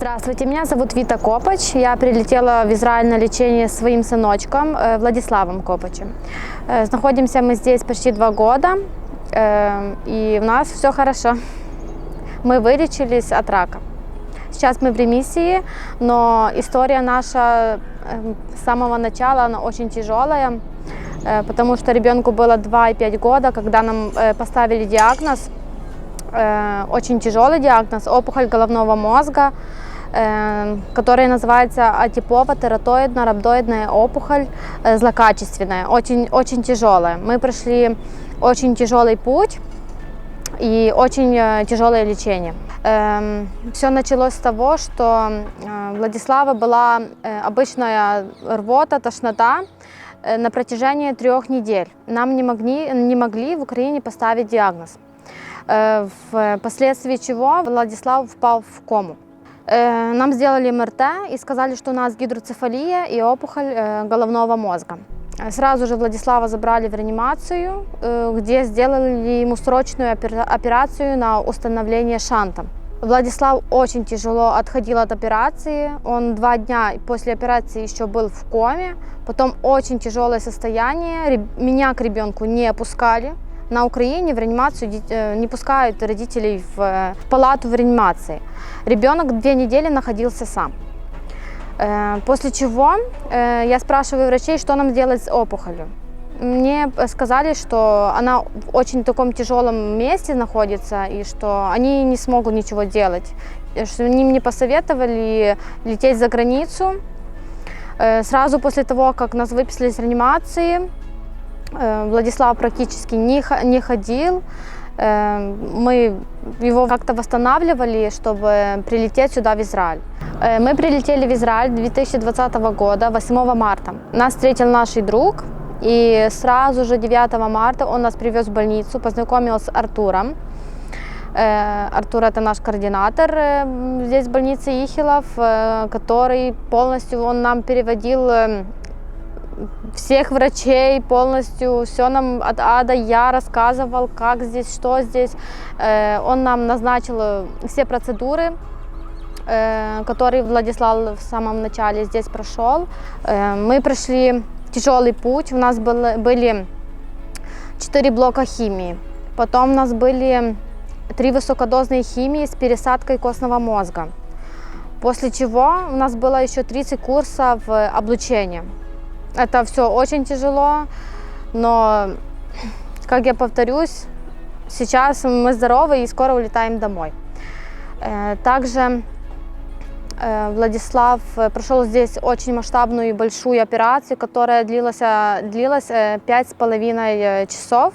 Здравствуйте, меня зовут Вита Копач. Я прилетела в Израиль на лечение с своим сыночком Владиславом Копачем. Находимся мы здесь почти 2 года, и у нас все хорошо. Мы вылечились от рака. Сейчас мы в ремиссии, но история наша с самого начала, она очень тяжелая, потому что ребенку было 2 и 5 года, когда нам поставили диагноз, очень тяжелый диагноз, опухоль головного мозга, которая называется атипово-тератоидно-рhabdoидная опухоль, злокачественная, очень тяжелая. Мы прошли очень тяжелый путь и очень тяжелое лечение. Все началось с того, что у Владислава была обычная рвота, тошнота на протяжении 3 недель. Нам не могли в Украине поставить диагноз, впоследствии чего Владислав впал в кому. Нам сделали МРТ и сказали, что у нас гидроцефалия и опухоль головного мозга. Сразу же Владислава забрали в реанимацию, где сделали ему срочную операцию на установление шанта. Владислав очень тяжело отходил от операции, он 2 дня после операции еще был в коме, потом очень тяжелое состояние, меня к ребенку не пускали. На Украине в реанимацию не пускают родителей в палату в реанимации. Ребенок 2 недели находился сам. После чего я спрашиваю врачей, что нам делать с опухолью. Мне сказали, что она в очень таком тяжелом месте находится и что они не смогут ничего делать. Что они мне посоветовали лететь за границу. Сразу после того, как нас выписали из реанимации, Владислав практически не ходил. Мы его как-то восстанавливали, чтобы прилететь сюда, в Израиль. Мы прилетели в Израиль 2020 года, 8 марта. Нас встретил наш друг, и сразу же 9 марта он нас привез в больницу, познакомил с Артуром. Артур – это наш координатор здесь в больнице Ихилов, который полностью он нам переводил всех врачей, полностью все нам от А до Я рассказывал, как здесь, что здесь. Он нам назначил все процедуры, которые Владислав в самом начале здесь прошел. Мы прошли тяжелый путь, у нас были 4 блока химии, потом у нас были 3 высокодозные химии с пересадкой костного мозга, после чего у нас было еще 30 курсов облучения. Это все очень тяжело, но, как я повторюсь, сейчас мы здоровы и скоро улетаем домой. Также Владислав прошел здесь очень масштабную и большую операцию, которая длилась 5,5 часов.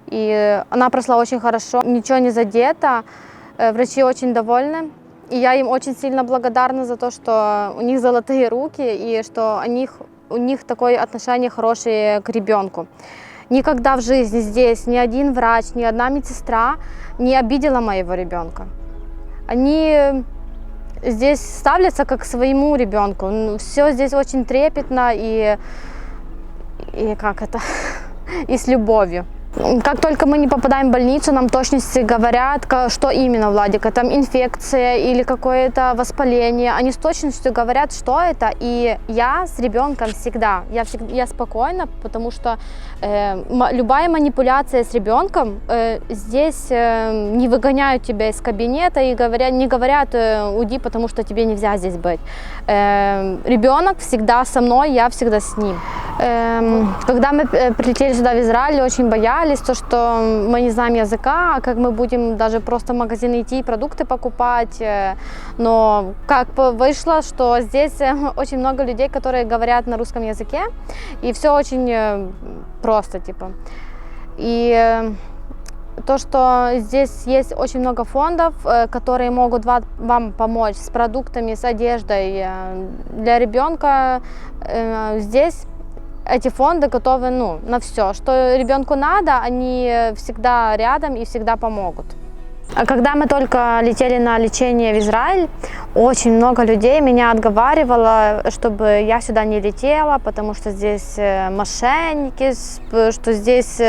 И она прошла очень хорошо, ничего не задето, врачи очень довольны. И я им очень сильно благодарна за то, что у них золотые руки и что у них такое отношение хорошее к ребенку. Никогда в жизни здесь ни один врач, ни одна медсестра не обидела моего ребенка. Они здесь ставятся как к своему ребенку. Все здесь очень трепетно и и с любовью. Как только мы не попадаем в больницу, нам точности говорят, что именно, Владик, это инфекция или какое-то воспаление. Они с точностью говорят, что это. И я с ребенком всегда, я спокойна, потому что любая манипуляция с ребенком здесь не выгоняют тебя из кабинета и не говорят уйди, потому что тебе нельзя здесь быть. Ребенок всегда со мной, я всегда с ним. Когда мы прилетели сюда, в Израиль, очень боялись, то, что мы не знаем языка, как мы будем даже просто в магазин идти и продукты покупать. Но как вышло, что здесь очень много людей, которые говорят на русском языке, и все очень просто, типа. И то, что здесь есть очень много фондов, которые могут вам помочь с продуктами, с одеждой для ребенка, здесь эти фонды готовы на все. Что ребенку надо, они всегда рядом и всегда помогут. А когда мы только летели на лечение в Израиль, очень много людей меня отговаривало, чтобы я сюда не летела, потому что здесь мошенники, что здесь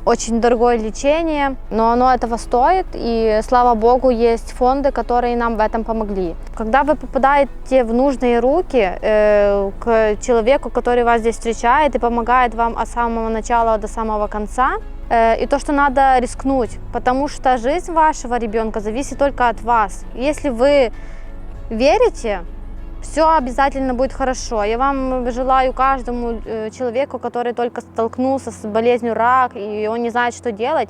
очень дорогое лечение. Но оно этого стоит, и слава богу, есть фонды, которые нам в этом помогли. Когда вы попадаете в нужные руки к человеку, который вас здесь встречает и помогает вам от самого начала до самого конца, и то, что надо рискнуть, потому что жизнь вашего ребенка зависит только от вас. Если вы верите, все обязательно будет хорошо. Я вам желаю каждому человеку, который только столкнулся с болезнью рак, и он не знает, что делать,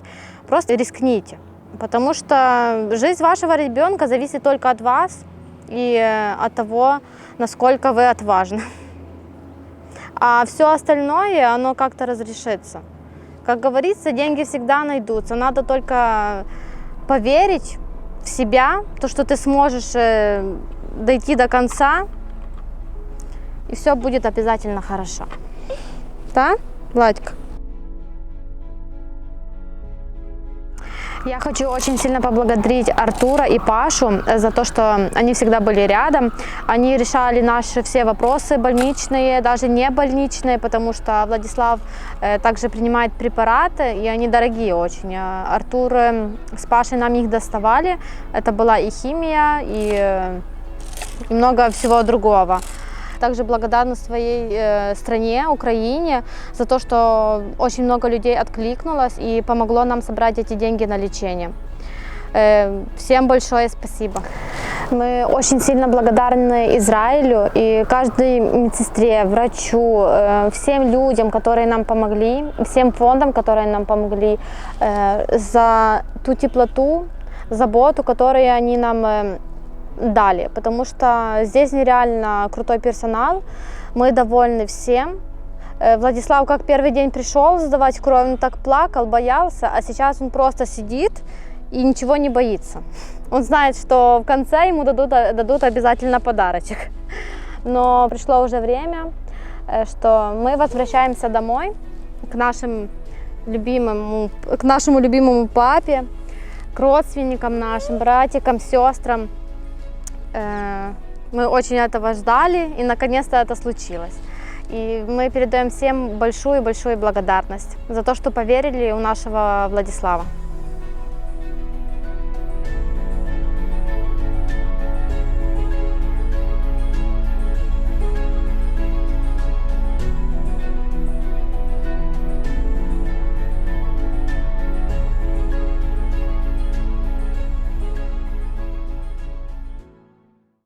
просто рискните. Потому что жизнь вашего ребенка зависит только от вас и от того, насколько вы отважны. А все остальное, оно как-то разрешится. Как говорится, деньги всегда найдутся. Надо только поверить в себя, то, что ты сможешь дойти до конца, и все будет обязательно хорошо. Да, Владька? Я хочу очень сильно поблагодарить Артура и Пашу за то, что они всегда были рядом. Они решали наши все вопросы больничные, даже не больничные, потому что Владислав также принимает препараты, и они дорогие очень. Артур с Пашей нам их доставали. Это была и химия, и много всего другого. Также благодарна своей стране, Украине, за то, что очень много людей откликнулось и помогло нам собрать эти деньги на лечение. Всем большое спасибо. Мы очень сильно благодарны Израилю и каждой медсестре, врачу, всем людям, которые нам помогли, всем фондам, которые нам помогли, за ту теплоту, заботу, которую они нам дали, потому что здесь нереально крутой персонал, мы довольны всем. Владислав как первый день пришел сдавать кровь, он так плакал, боялся, а сейчас он просто сидит и ничего не боится. Он знает, что в конце ему дадут обязательно подарочек. Но пришло уже время, что мы возвращаемся домой к нашему любимому папе, к родственникам нашим, братикам, сестрам. Мы очень этого ждали, и наконец-то это случилось. И мы передаем всем большую-большую благодарность за то, что поверили у нашего Владислава.